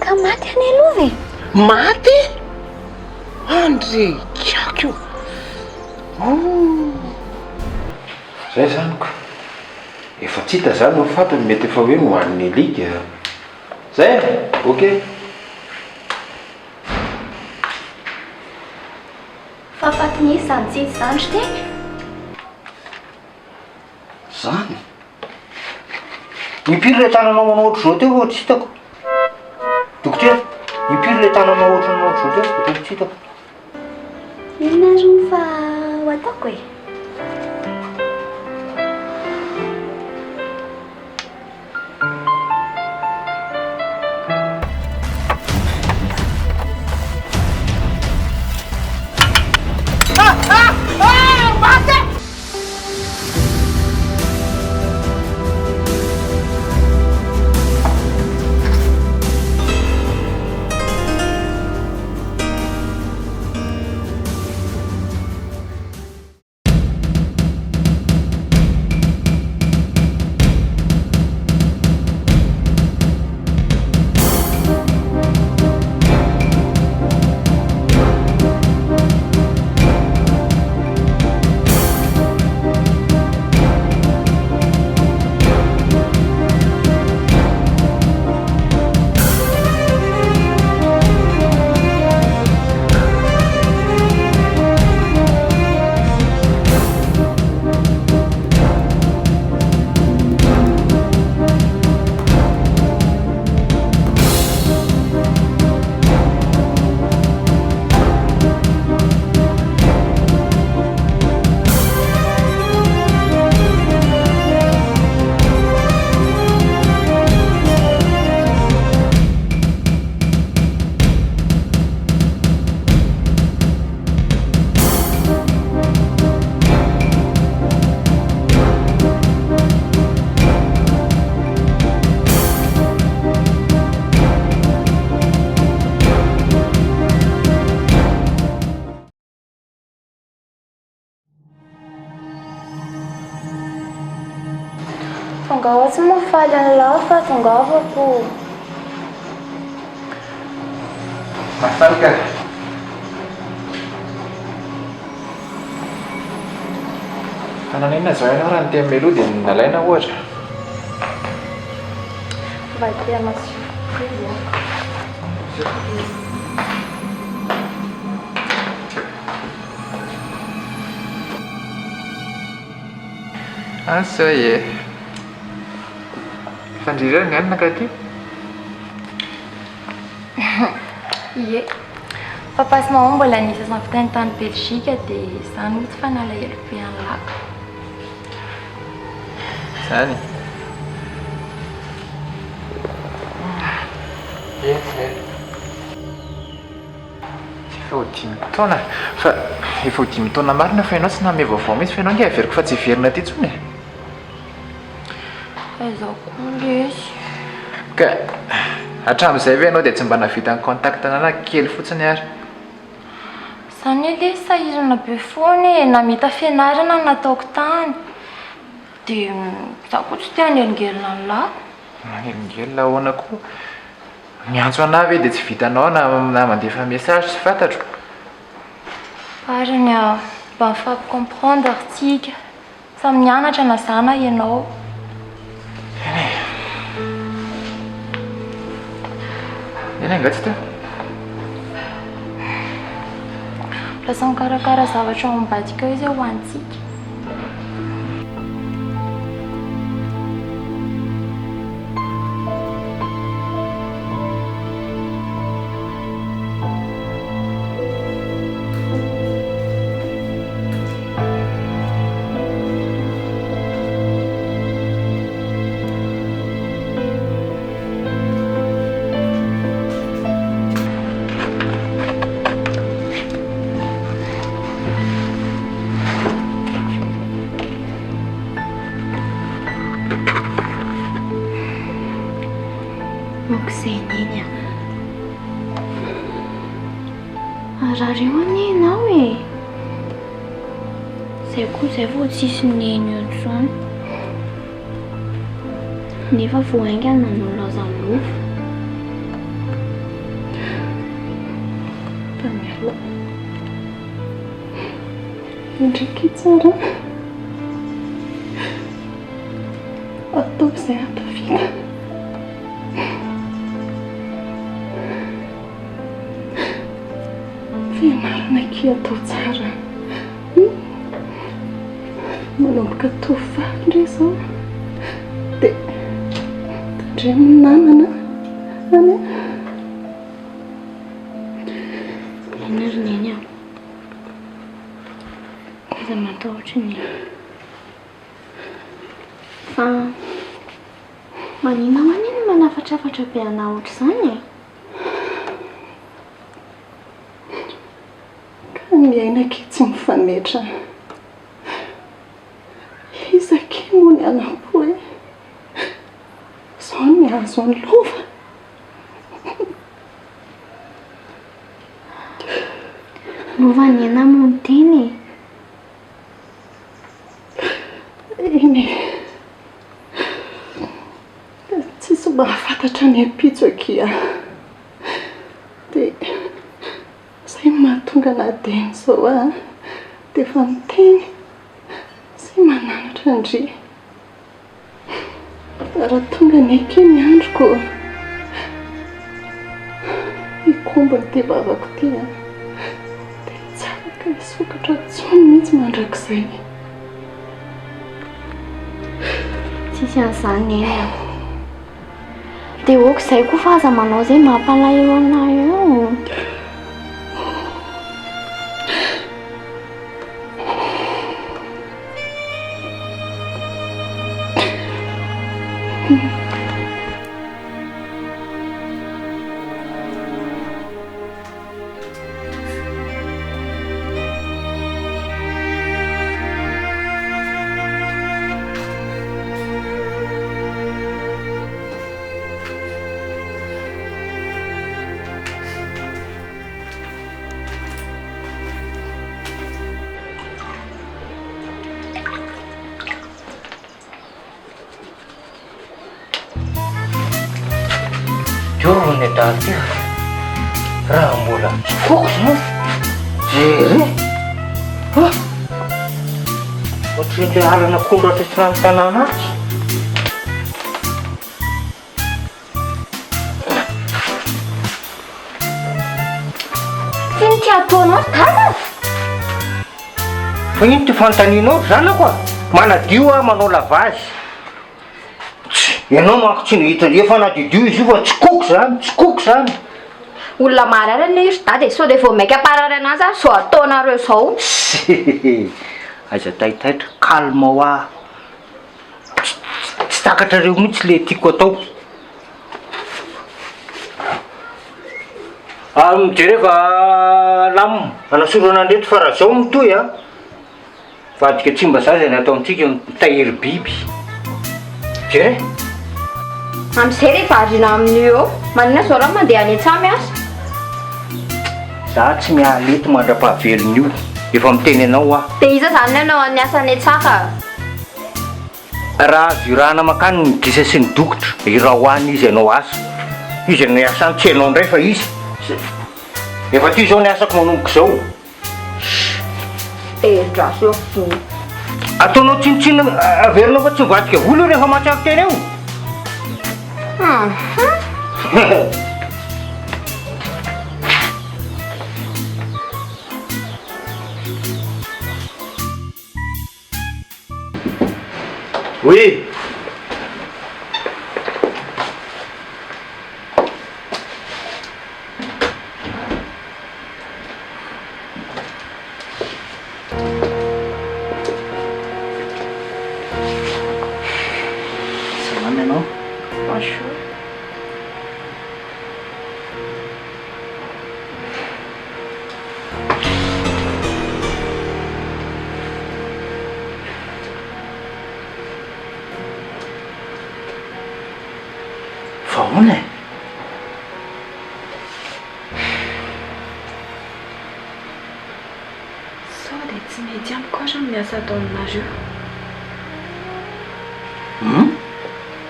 Ka maty any aloha ve? Maty? Andre kiako zay zaniko efa tsy hita zany no fatony mety efa hoe mohan'ny alika zay ok fahafatiny izany tsy zandry teny zany impiry le tananao manao ohatry zao teo tsy hitako dokotera impiry le tananao ohatry manao ohatry zao teo tsy hitako inona ro fa ho ataoko e tonga tsy mofaly an'lahy fa tongavako masalika fananina zao ianao raha ny teny meloa dia nalaina ohatra vaitena asa e fandrirana ny anina katy ie papasy-mao mbola nisa sampitany tany Belzika dia izany ho tsy fanalahelo be an'laka zany efa ho 5 taona fa efa ho 5 taona marina fa ianao tsy name vaovao mihitsy fa ianao nge averiko fa tsy verina ty tsony izao koa lesy ka hatramin'izay ve ianao dia tsy mba navita ny contact nana kely fotsiny ary izany le sahirana be foana e namita fianarana nataoko tany dia za koa tsy tia anelongelona ny lako anelongelona ahoana koa miantso ana ve dia tsy vitanao na mandefa message tsy fantatro pariny a mba mifampi-comprendre tsika samy mianatra na zana ianao eny angatsy teo lasa mikarakara zavatra ao Mivadika izy ho antsika Zeniny arareo anie ianao e zay koa zay vao tsisy neny eo intsony nefa voaingana nanao lazalofa ndraiky tsara ataoko izay atafika fianarana ke atao tsara manomboka tovovavy indray izao dia tandray amin'ny namana any narineny aho iza matahotra ny fa manina manino manafatrafatra be ana ohatra izany e ka miaina ke tsy mifametra izake moa ny anampo e izao ny azo ny lova lova ny ena moa ny teny iny tsisy mahafantatra ny apitso akia dia izay mahatonga nadeny izao a dia efa miteny sy mananatra ndry raha tonga ny ake ny androko ikombony ty vavako ty a dia tsaraka isokatra tsony mihitsy mandrakizay tsisy an'izany eny a dia oako izay koa fa aza manao izay mampalay eo anahy eo Jorone daty raha mbola tsokoko zany jery ohatr'ilay alana kondratra tsy rano tanàna azy ty ny tia ataonao tana fa iny ty fanontanianao zanako a manadio a manao lavazy ianao manko tsy nohita efa nadidio izy io fa tsokoko zany olona marary le izy dady sao dia vao maika aparary anazy ary zao ataonareo izao aiza tahitaitra kalma ho ah tsy takatrareo mihitsy le tiako atao ary mijery efa lamo anasorana andreto fa raha zao mitohy a vadika tsy mba za zay natao amintsika mitahiry biby jere amin'izay rehefa arina amin'io eo manina zao raha mandeha any an-tsamy asa za tsy mihalety mandra-pahavelona io efa miteny anao ah dia iza zany anao any asa ny atsaka raha azo irahana makany ny gisa sy ny dokotra iraha hoany izy ianao asa izy ny asany tsy hainao indray fa izy efa ty zao ny asako manomboka izao draso eo ataonao tsinitsina averinao fa tsy mivadika vola rehefa mahatsavy teny eo oui Bonjour. Fahoana e? Sao dia tsy mety amiko aza miasa atao aminareo.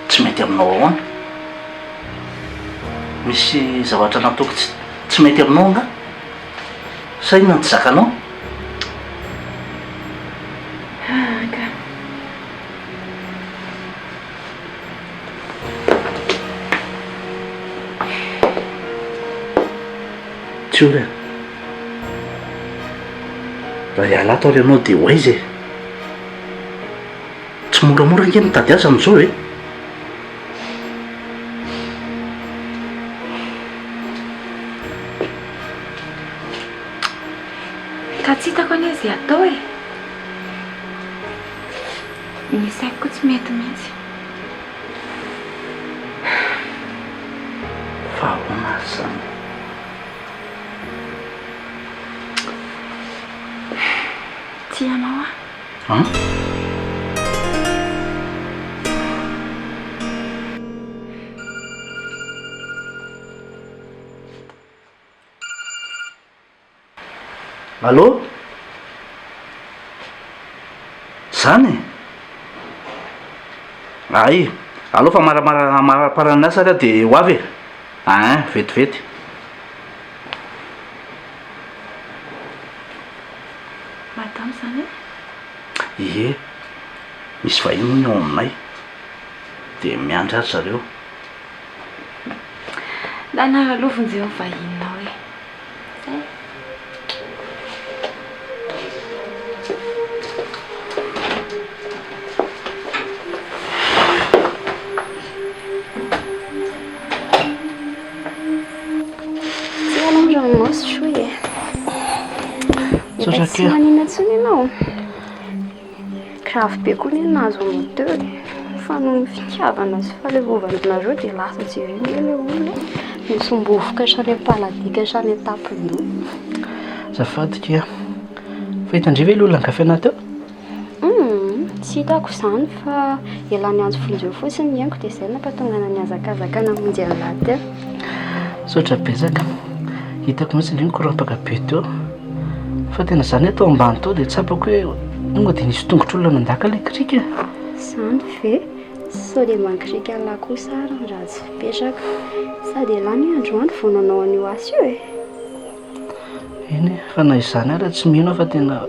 Tsy mety aminao ahoana? Misy zavatra nataoko tsy mety aminao nga? Sa inona ny tsy zakanao? Misy raha hiala ato ary ianao dia ho aiza e tsy moramora nge mitady asa amin'izao e ka tsy hitako anie izay atao e misy haiko koa tsy mety mihitsy fa honasany tsy ianao a Allô zany ay allo fa maraparana asa raha dia ho avy e vetivety madamo zany e ie misy vahino ny ao aminay dia miandry azy zareo da naralovon'izay vahinao e Tsy manina ntsony ianao grave be koa ny anazy ao moteur fa no fitiavana sy fahalevovanareo dia lasa tsy viny le olona misombovoka sany paladika sany atampin'io zafady kia fa hitandriva ile olona kafe-na teo tsy hitako izany fa elany anjo fonjeo fotsiny ianko dia izay nampahatongana ny azakazakana monjy an'lahy teo sotra bezaka hitako mihitsy indray ny courant-paka be teo fa tena izany atao ambany tao dia tsapako hoe onga dia nisy tongotr'olona nandaka elektrika izany ve sao dia mankirika an'lahy koa sara raha tsy fipetraka sady elany androandro vao nanao an'io asa io e eny fa na izany ara tsy mino fa tena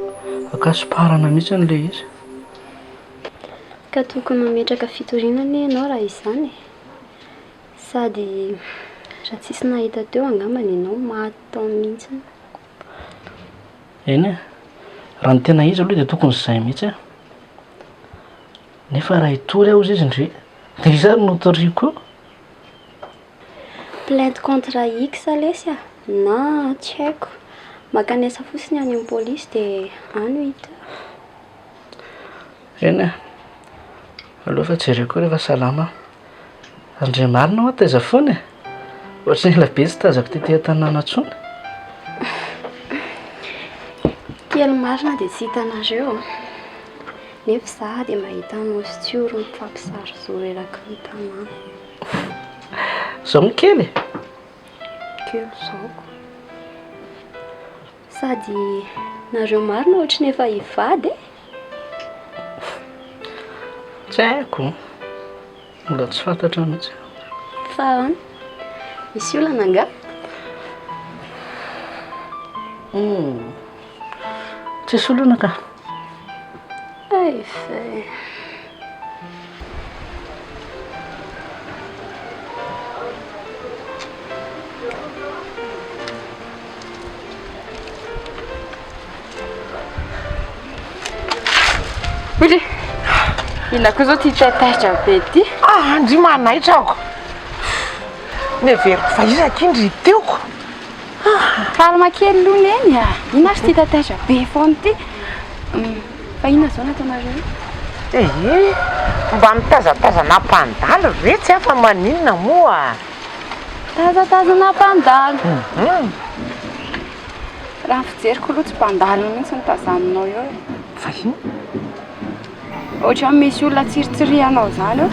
akasiparana mihitsy n'ilay izy ka tokony mametraka fitorinana ianao raha izany sady raha tsisy nahita teo angambany ianao maty tao mihitsy eny raha ny tena izy aloha dia tokony izay mihitsy nefa raha hitory aho izy ndre dia iza no notoriako plainte contre x alesy na tsy haiko makanesa fotsiny any amin'ny polisy dia any hita eny aloha fa jereko rehefa salama andre marina ho ataiza foana e ohatry ny ela be tsy tazako teteh tanàna ntsony kely marina dia tsy hitanareo nefa za dia mahita anao sy tsioro mifampisary zao eraky ny tanàna zao ny kely kely zaoko sady nareo marina ohatry ny efa hivady e tsy haiko mbola tsy fantatra mihitsy fa any misy olana anga tsisy olana ka ay fe Uli, ina koa zao ty taitaitra be ty andry manaitrako neveriko fa izaka indry teoko kalma kely lona eny ina ary ty taitaitra be foana ty fa ina zao natanareo mba mitazatazana mpandalo retsy afa maninona moa tazatazana mpandalo raha ny fijeriko aloha tsy mpandalo mihitsy nitazaninao eo fa ino ohatra misy olona tsiritsirianao zany eo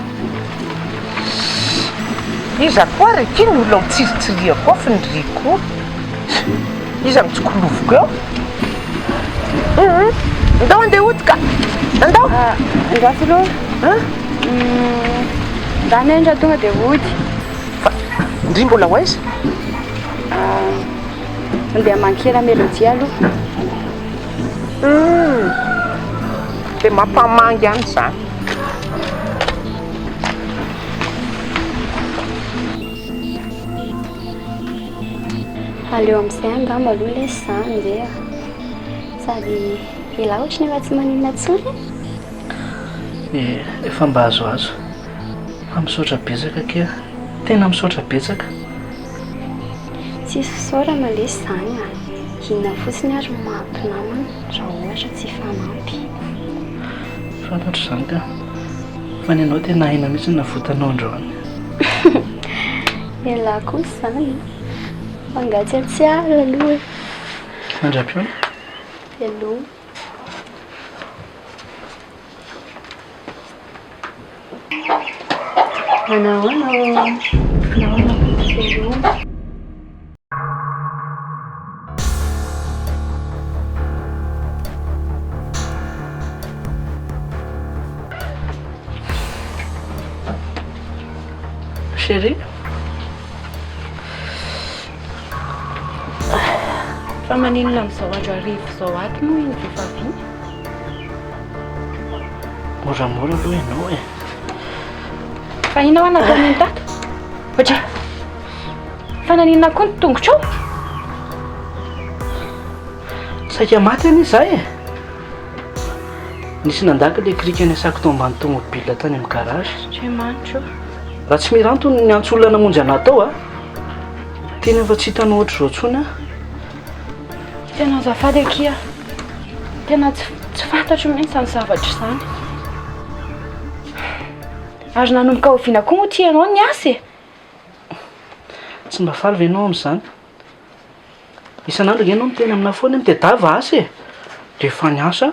iza koa reky iny olona mitsiritsiriako ao findriko iza mitsikolovoko eo ndao andeha odika andao andrasy aloha ndany endra tonga dia ody fa ndry mbola ho aiza andeha mankera melodia aloha dia mampamangy any zany aleo amin'izay angamba aloha le zany zay sady ila ohatry nefa tsy maninona tsony efa mba azoazo fa misaotra betsaka kea tena misaotra betsaka tsisy fisaorana le zany a inona fotsiny ary mahampinamana raha ohatra tsy fanampy fantatro izany ka fa ny anao tena aina mihitsy navotanao androany ela kosa zany fangatsy atsiara aloha mandra-piona elo nahoana elo chérie fa maninona amin'izao andro arivo izao ato moa iny vehivavy moramora aloha ianao e fa ina ho anataoniny tato ohatra fa naninona koa ny tongotrao saika maty any izahay e nisy nandaka le krika ny asako tao ambany tomobila tany amin'ny garage andriamanitra raha tsy miranto ny antsolona namonjy anao tao a tena efa tsy hitanao ohatry izao tsony a tena azafady akia tena tsy fantatro mihitsy ny zavatra izany ary nanomboka hoviana koa moa ty ianao ny asa e tsy mba faly ve ianao amin'izany isan'andro ge ianao miteny amina foana mitedava asa e dia efa ny asa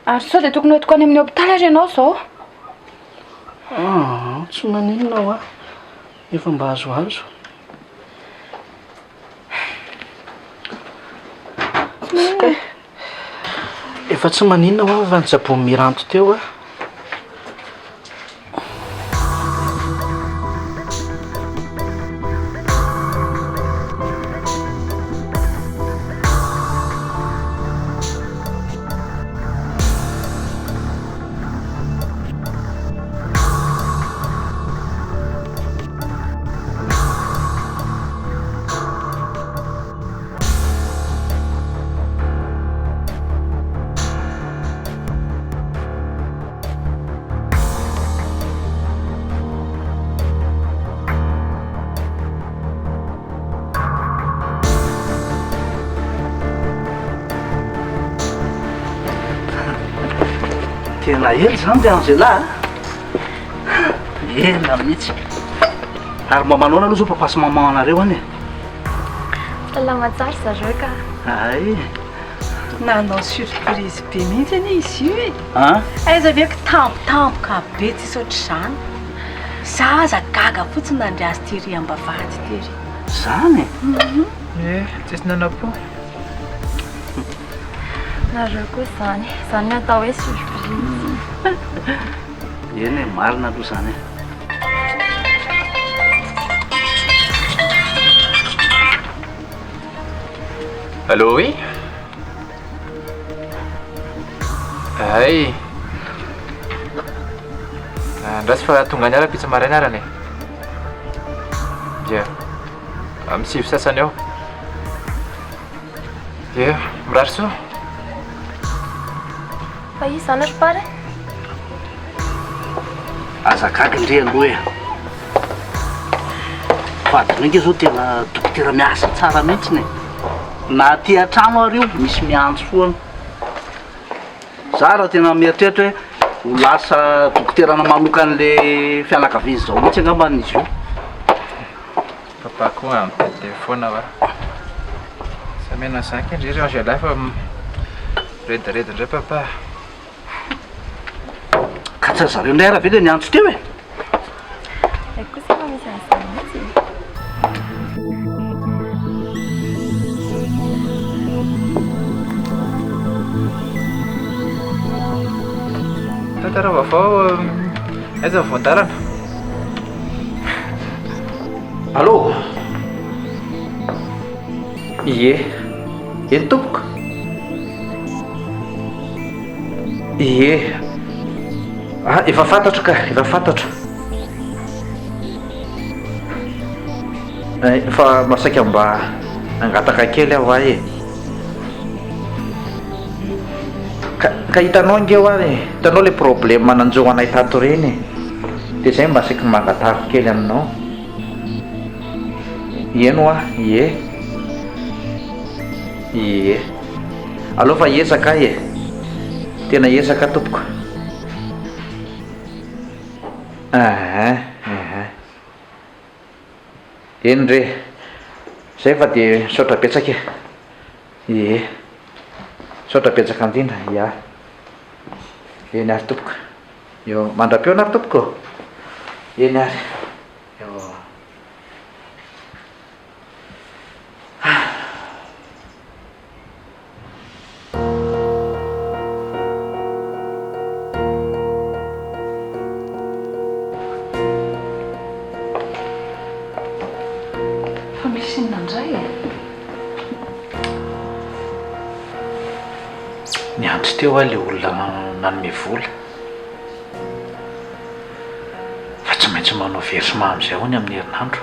ary sao dia tokony hoentiko any amin'ny hôpitaly ary ianao izao tsy maninonao a efa mba azoazo efa tsy maninona ho fa nytsabony miranto teo a tena ely zany de Anjely ela mihitsy ary mamanao aloha zao papasy maman anareo any salama tsara zareo ka ay nanao surprise be mihitsy any izy io e aiza ve ko tampotampoka be tsisy ohatry izany zaza gaga fotsiny nandry azy tery ambavady tery zany tsisy nanam-po nareo koa zany atao hoe surprise eny e marina aloha zany Allô, oui? Ay. Andrasy fa tonga ny ara pizza maraina arany e. Dia. Amin'ny sivy sasany eo. Dia, mirary soa. fa izy zany ary pare azakaky ndre aloha e fadinake zao tena dokotera miasa tsara mihitsy ne na ty atrano ary io misy miantso foana za raha tena mieritreritra hoe ho lasa dokoterana manokan'le fianakaviana zao mihitsy angamba n'izy io papa koa amin'ny telefona va samena zaky ndry ry Anjely fa rediredy indray papa ka tsy zareo ndray raha ve le niantso teo e kosa efa misy an'izany mihitsy tantara vaovao aiza voandarana allo ie eny tompoko ie efa fantatra ka efa fantatra Fa masaka mba angataka kely aho ay e. Ka hitanao nge ho ary hitanao le problème mananjo anay tato reny dia zay mba saky mangatahako kely aminao. Eno a ie ie aleo fa hiezaka e, tena hiezaka tompoko. Eny re zay fa dia saotra betsaka e. Ie saotra betsaka indrindra. Ia eny ary tompoko. Eo mandra-peona ary tompoko. Eny ary eo. Fa misy inona indray e? Niandry teo a le olona nanome vola fa tsy maintsy manao versement amin'izay hony amin'ny herinandro.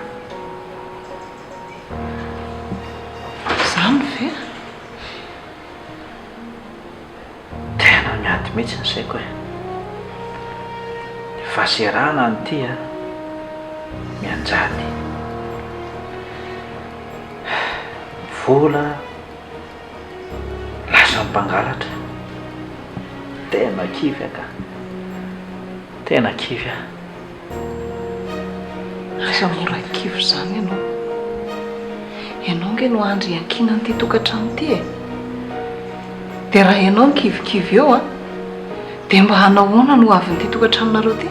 Zany ve? Tena miady mihitsy ny saiko e. Fahaserana an'ity a mianjady vola lasa mpangalatra. Tena kivy aka, tena kivy a. Asa mora kivy zany ianao. Ianao nge no andry iankina an'ity tokantrano ity e. Dia raha ianao ny kivikivy eo a, dia mba hanahoana no avy n'ity tokantranonareo ty?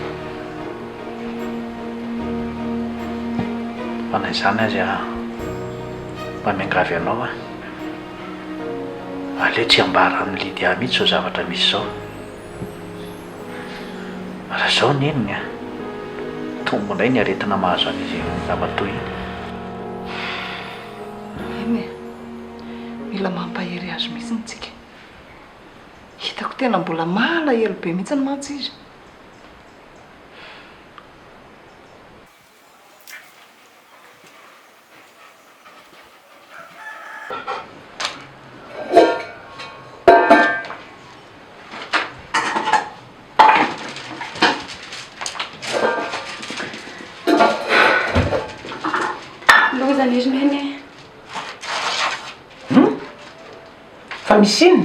Fa na izany azy a mba miangavy anao a. Aleo tsy ambara amin'ny Lydia mihitsy zao zavatra misy zao. Raha zao neniny a tombondray ny aretina mahazo an'izy namatoy iny. Eny e, mila mampahery azy mihitsy tsika. Hitako tena mbola malahelo be mihitsy ny mantsy izy. Lozana izy neny. Fa misy iny?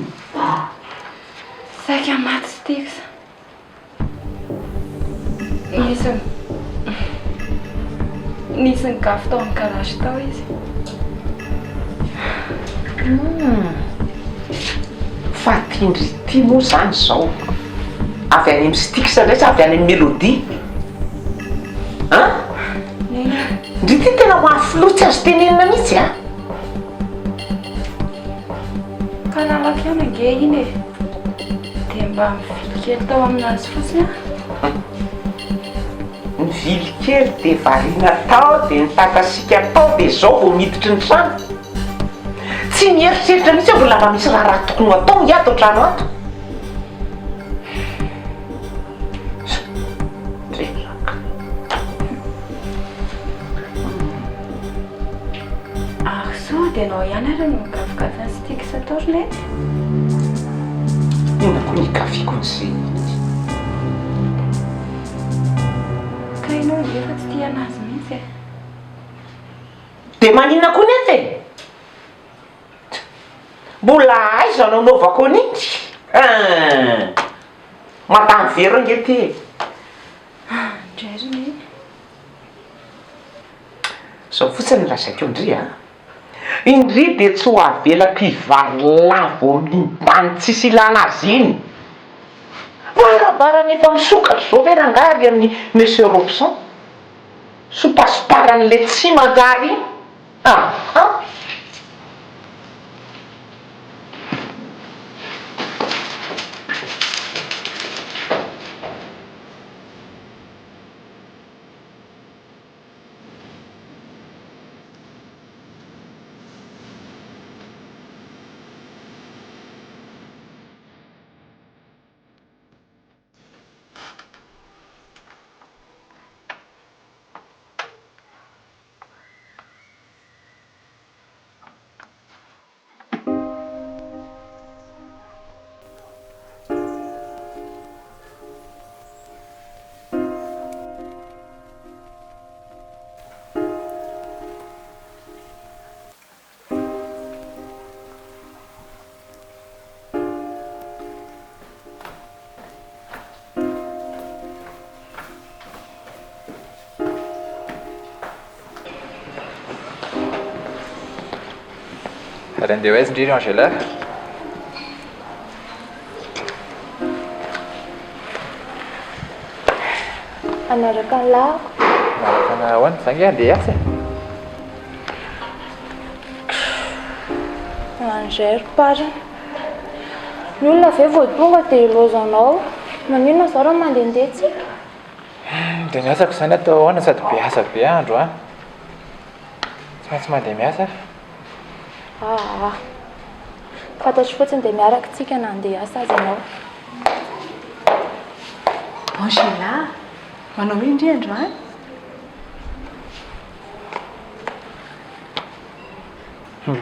Saika maty sy tiksa. Nisy ny gafy tao amin'ny garage tao izy. Fa tindry ty moa zany zao avy any amin'ny Stix ndraiky avy any amin'ny Mélodie. Ndry ty tena mahafolotsy azy tenenina mihitsy a. Ka lalaka ihany ange iny e. Dia mba mivily kely tao aminazy fotsiny a. Mivily kely dia variana tao dia nitakasika tao dia zao vao miditry ny trano. Tsy mieritreritra mihitsy mbola mba misy raha tokony atao iato trano ato. Dia anao ihany ary no mikafikafi ny Stix atao ronety. Inona koa ny kafiako n'izay mihitsy. Ka ianao efa tsy tia anazy mihitsy e. Dia maninona koa nety e? Mbola aiza no anaovako an'ity? Matany vero ange ty e. Indray roneny. Zao fotsiny raha zakeo indry a. Indry dia tsy ho avela mpivaly lavo amin'ny tany tsisy ilana azy iny. Marabarana efa misokatra zao ve rangary amin'ny Monsieur Robson. Sopasiparan'le tsy manjary iny. Ary andeha hoaiza indrindra Angela? Anaraka ny lahako. Maraka nahoana? Za nge andeha hiasa. Angery parany. Ny olona ve vao tonga dia ilozanao. Maninona izao raha mandehandeha tsika? Dia ny asako izany atao ahoana sady be asa be andro a. Tsy maintsy mandeha miasa. Fantatro fotsiny dia miaraka tsika nandeha asa azy ianao. Angela, manao hoe indri andro any?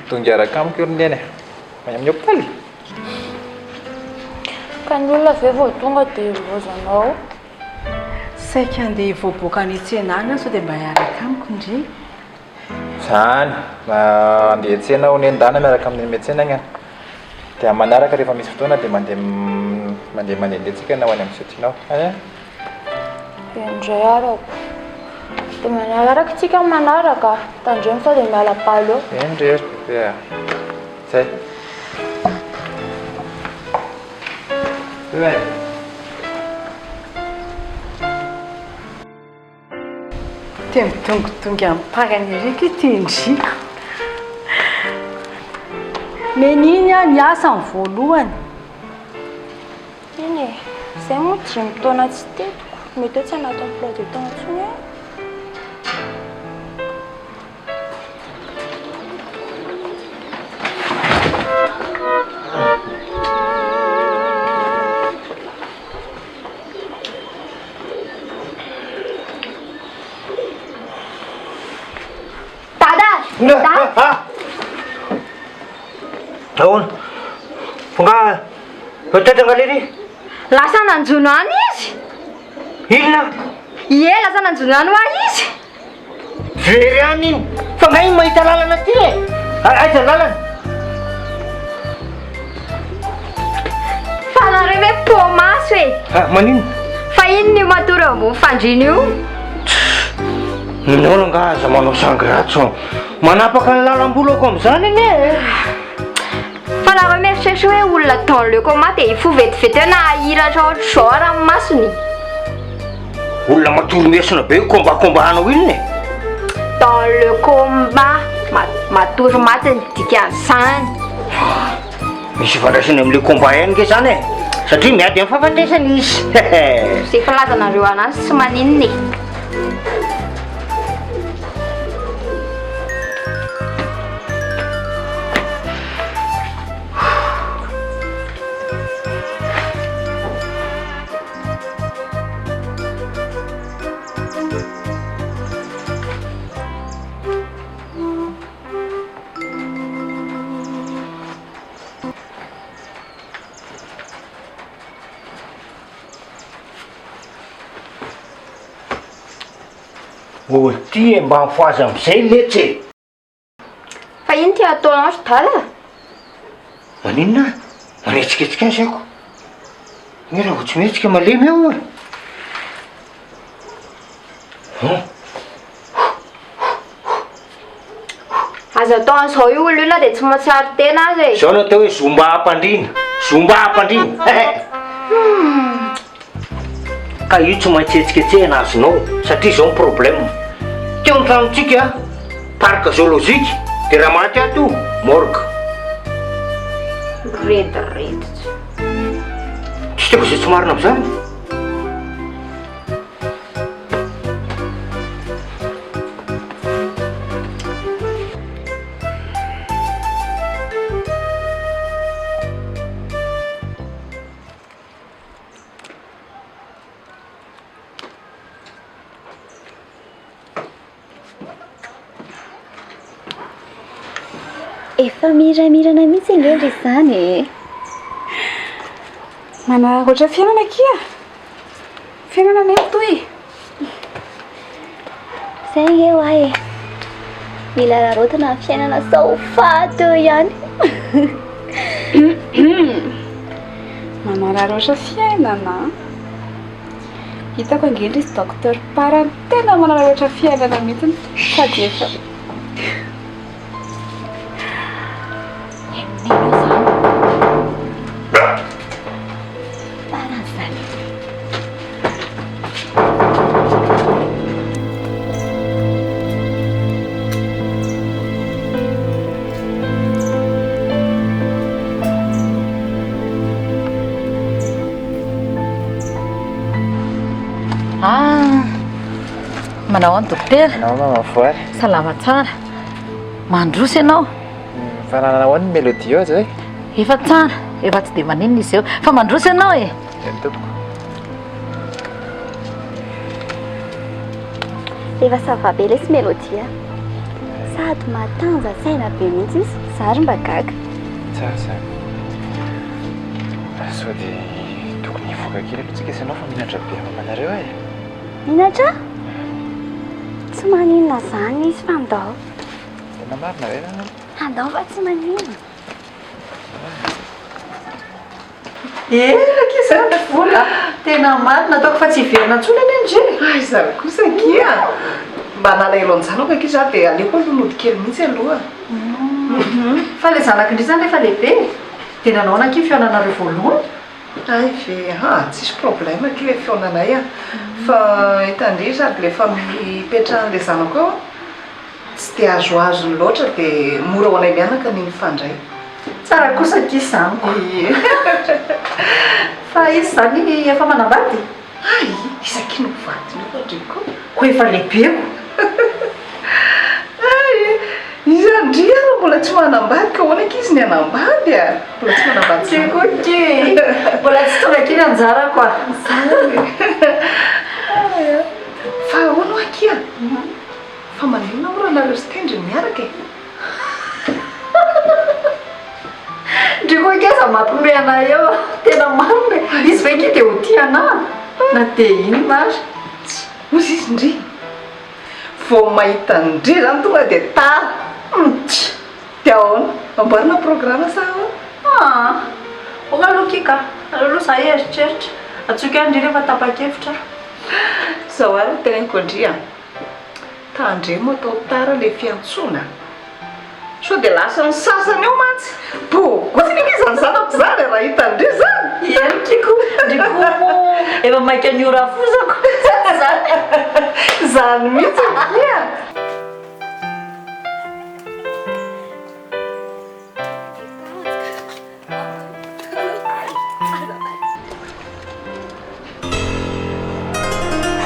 Tonga araka amiko io ronieny. May amin'ny hôpitaly. Ka ny olona ve vao tonga dia ilozanao. Saika andeha hivoaboaka ny tsena any sao dia mba hiaraka amiko indri. Zany andeha tsena ho nendana miaraka amin'ny metsena agny a. Dia manaraka rehefa misy fotoana dia mandeha tsika na ho any amin'ny setinao. Indray arako. Dia manaraka tsika manaraka. Tandremo sao dia miala paly eo. Indrery. Zay. Dia mitongotonga amin'ny parany rika ity indriko. Meniny a ny asa ny voalohany. Iny e, izay moa 5 taona tsy tetiko. Mety hoe tsy anaty emploi du temps intsony e. Ahoana? Fonga tetranga lery. Lasa nanjono any izy? Inona? Ie, lasa nanjono any hoa izy. Very any iny. Fa ngai mahita lalana ty e. Aiza lalana? Fa nareo hoe pomaso e. Manino? Fa ino ny matory ambony fandrina io? Ninao nga aza manao sangratso. Manapaka ny lalam-bolako amin'izany iny e. Fa nareo mieritreritra hoe olona dans le coma dia ifo vetivety na ahiratra ohatr'izao ranomasony. Olona matory mesina be kombakombanao inona e. Dans le combat matory maty ny dikan'izany. Misy fandraisany amin'ilay komba ihany ke zany e. Satria miady amin'ny fahafatesany izy. Izay filazanareo anazy tsy maninona e. Olo ty e mba mifoazy amin'izay letsy e. Fa ino ty ataonao ry dala? Maninona? Manetsiketsika azy ako. Ny raha vao tsy mihetsika malemy eo e. Azo atao an'izao io olona dia tsy mahatsiaro tena azy e. Zao no atao hoe zomba hampandrina. Zomba hampandrina. Ka io tsy maintsy etsiketsehana azonao satria zao ny problème. Teo ny tranontsika parc zoologique dia raha maty ato morgue. Rehetrarehetra. Tsy teko izay tsy marina amin'izany. Efa miramirana mihitsy angendry izany e. Manaraka oatra fiainana kia. Fiainana ny toy. Izay nge ho ahy e. Mila rarotina amin'ny fiainana sao fato ihany. Manaraka oatra fiainana. Hitako angendry izy docteur parany tena manaraka oatra fiainana mihitsy sady efa. manao any dokotera anao mamavoary salama tsara mandroso ianao fa nananao any mélodie eo zay efa tsara efa tsy dia maninona izy eo fa mandroso ianao e ny tompoko efa savabe le sy melodia sady matanja saina be mihitsy izy zary mba gaga tsara sao dia tokony hivoaka kely alohatsika sy anao fa mihinatra be mamanareo e mihinatra tsy maninona zany izy fa andao tena marina ve nanao andao fa tsy maninona eraka izany vola tena marina ataoko fa tsy hiverina ntsony any andre ay zany kosa kia mba nalailonjany aka kia za dia aleko lonody kely mihitsy aloha fa le zanaka indri zany rehefa lehibe dia nanaona ki fionanareo voalohany ay ve tsisy problème ki le fionanay a fa hitandry sady lefa mipetrahan'le zanako ao tsy dia azoazony loatra dia mora ho anay mianaka ny mifandray tsara kosa ki zaniko fa izy zany efa manambady ay isaky no vadiny ohatriko ko efa lehibeko ay izy andry raha mbola tsy manambady ka hoana kizy ny anambady a mbola tsy manambady tikoty mbola tsy tonga kiny anjarako a fa ahoana akia fa manina oranareo sy tendriny miaraka e ndriko keza mampime anay eo tena marina izy ve ki dia ho tia anah na dia iny mary ozy izy ndry vao mahita ndry zany tonga dia tara dia ahoana amboarina programa sa ahoana onga aloha kika aloha za eritreritra atsoky andry rehefa tapa-kevitra zao ary teneniko ndry a tandre mo atao tara le fiantsona so dia lasa ny sasany eo mantsy bogotsy nika izany zanako zany raha hitandry zany iany kiko ndriko efa maika ny ora fozako zany zany mihitsy kia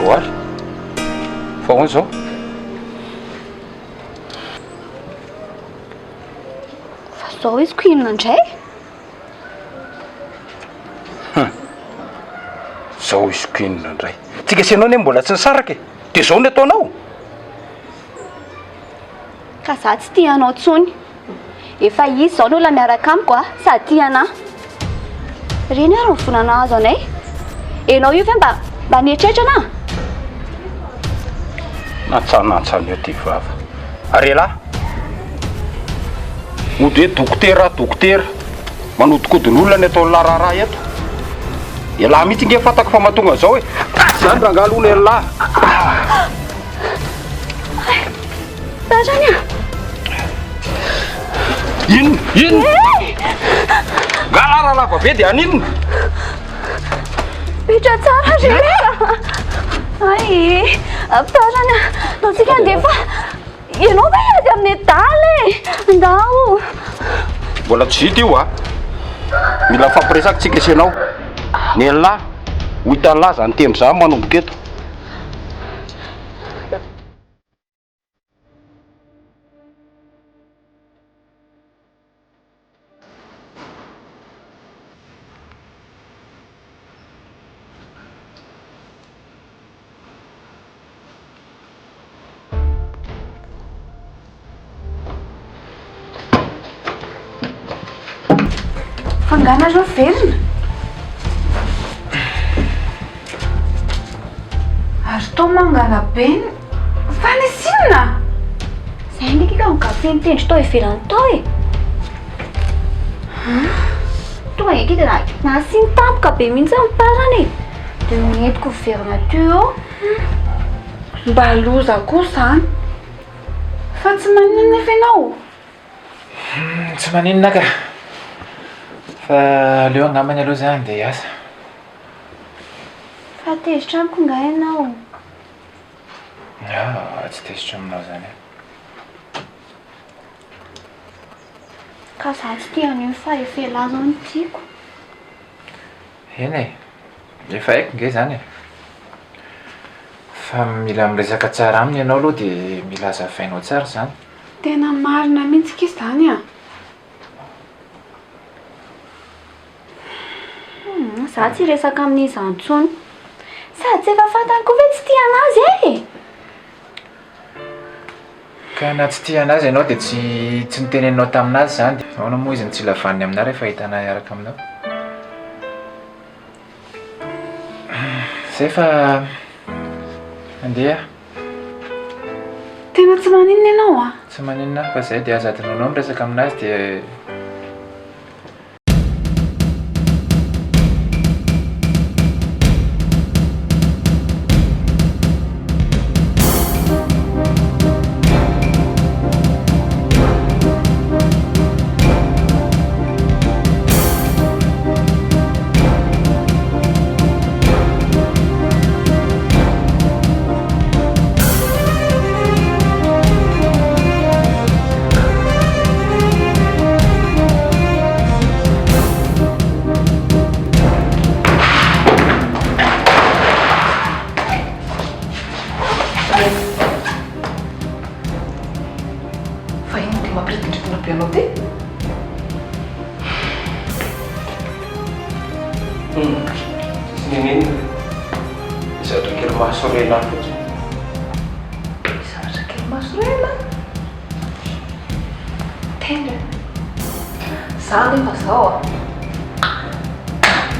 voary fa hoana zao fa zao izy ko inona indray zao izy ko inona indray tsika sianao ne mbola tsy nisaraka e dia zao ny ataonao ka za tsy tia anao tsony efa izy zao ny olona miaraka amiko a sady tia anahy reny ary mivonana azo anay enao io ve mba nieritreritra anah natsanantsany eo ty vava ary lahy mody hoe dokotera manodikodin'olona ny atao lararaha eto elahy mihitsy nge fatako fa mahatonga zao hoe zany rangalohana elahy tarany a inona ngalara lava be dia aninona petra tsara rehefa ay tarany a naotsika andeha fa ianao va iady amin'ny daly andao mbola tsy hita io a mila fampiresaka tsika isianao ny lahy ho hitan'lahy zany tembo za manomboka eto fanganareo velona ary tao mangana be fa ny sinona zay ndraiky ka mikafe mitendry tao ivelany tao e tonga eky dia nasiny tampoka be mihitsy amin'ny tarany e dia mientiko verina teo mba loza koa zany fa tsy maninona efa ianao tsy maninona ka fa aleo angambany aloha zany dia hiasa fa tezitra amiko nga ianao tsy tezitra aminao zany ka za tsy tian'io fa efa elahy zao ny tiako eny e efa haiko nge zany e fa fa mila miresaka tsara aminy ianao aloha dia mila azavainao tsara zany. Tena marina mihitsy izany a. Za tsy resaka amin'izany intsony. Sady tsy efa fantany koa hoe tsy tia anazy e. Ka na tsy tia anazy ianao dia tsy niteneninao taminazy zany. Ahoana moa izy ny tsy lavaniny aminà rehefa hitanao hiaraka aminao. Zay fa andeha. Tena tsy maninona ianao a? Tsy maninona fa zay dia azadinao anao miresaka aminazy dia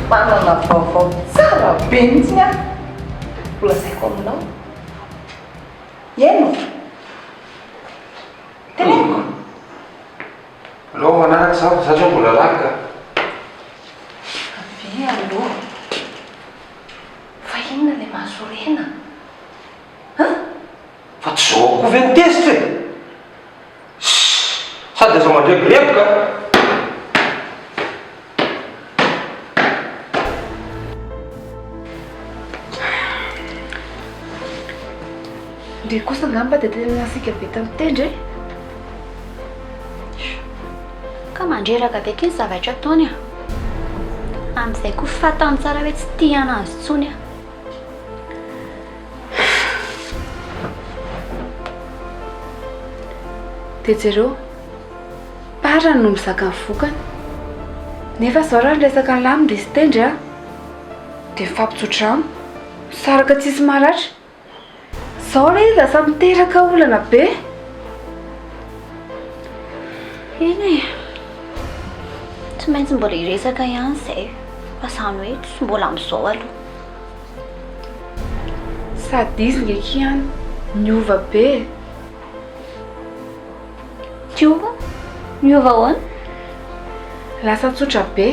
manana vaovao tsara be mihitsy a. Mbola zaiko aminao. Eno? Teneniko. Alô manaraka zaho zao mbola lavaka. Ave aloha. Fa inona ilay mahasorena? Fa tsy zao koa ve nitezitra e? Sady aza mandrebireboka. Dia kosa ngamba dia tena asika be tamin'ny tendry e. Ka mandreraka be kiny zavatra ataony a. Amin'izay koa fantany tsara hoe tsy tia anazy intsony a. Dia jereo parany no mizaka ny vokany. Nefa zao raha resaka lamina izy tendry a dia mifampitsodrano misaraka tsisy maratra. Zao ilay izy lasa miteraka olana be. Eny e, tsy maintsy mbola hiresaka ihany izay fa zany hoe tsy mbola amin'izao aloha. Sady izy ndraiky ihany miova be. Tiova? Miova ahoana? Lasa tsotra be.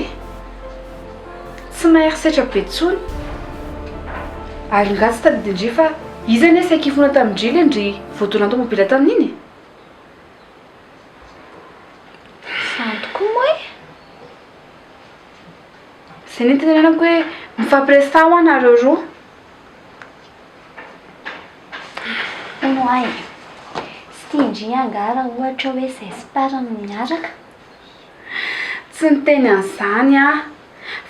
Tsy maherisetra be intsony. Ary ngatsy tadidindry fa izy anie sy akifona tamin'ny drily ndry voadona tomobila tamin'iny. Zany tokoa moa e. Izay nentinenanako hoe mifampiresaho anareo roa. Ino ay? Sy tiandry angara ohatra hoe izay sy parany miaraka. Tsy niteny an'izany a.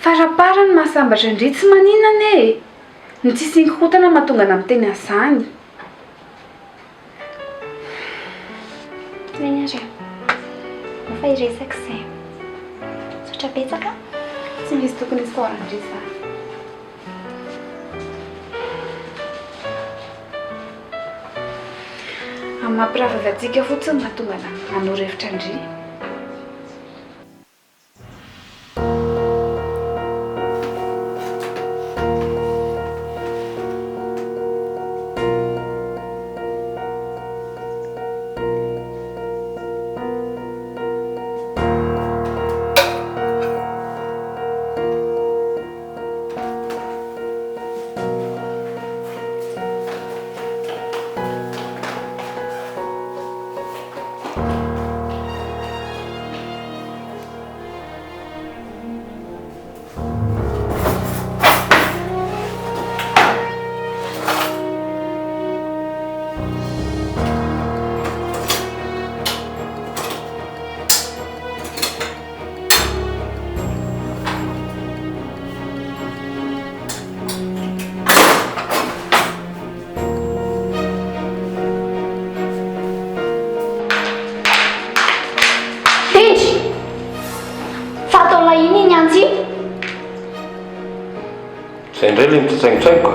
Faraparany mahasambatra indri tsy maninana e. Ny tsisy hinkokotana mahatonga ana miteny an'izany. Eny ary efa hiresaka izay. Tsotra betsaka. Tsy misy tokony hisaorandry izany. Amin'ny mampiravaka antsika fotsiny mahatonga ana hanoro-hevitra indri. Andray le mitsaingitsaingo ka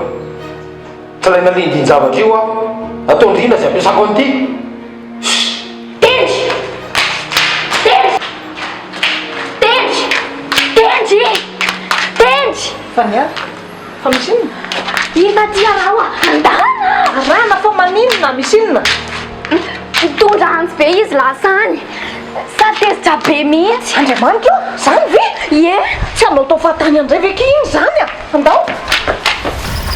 tsy ilaina lindiny zavatra io a atao indrindra zay ampiasako an'ity. Tendry! Tendry! Tendry! Tendry! Fa niara fa misy inona? Ina tia raha andana! Rana fa maninona misy inona? Mitondra antsy be izy lasany. Satezitra be mihitsy. Andriamanitra zany ve? Ie. Tsy anao tao fahatany andray ve iny zany a? Andao?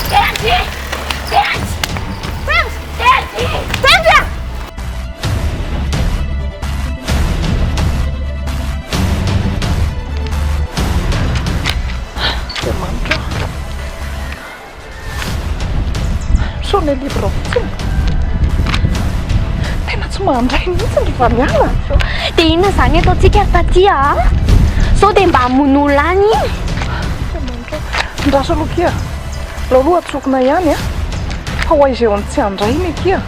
Tendry! Tendry! Tendry! Tendry! Andriamanitra misaona libra fotsiny tena tsy mandray mihitsy ny rehefa miala. Dia inona zany ataontsika taty a? Sao dia mba hamono olona any iny. Andriamanitra ndraso aloha kia aloha atsokona ihany a fa ho aiza eo ny tsy handray iny kia.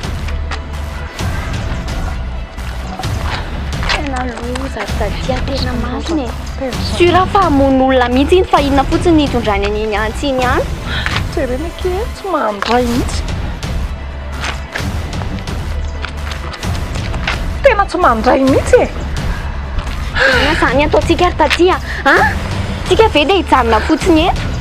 Tena loza taty tena marina e. Sura fa hamono olona mihitsy iny fa inona fotsiny hitondrany an'iny antsy iny any. Jerena kia tsy mandray mihitsy. Tena tsy mandray mihitsy e. Inona zany ataontsika ry taty a? Tsika ve dia hijanona fotsiny eto?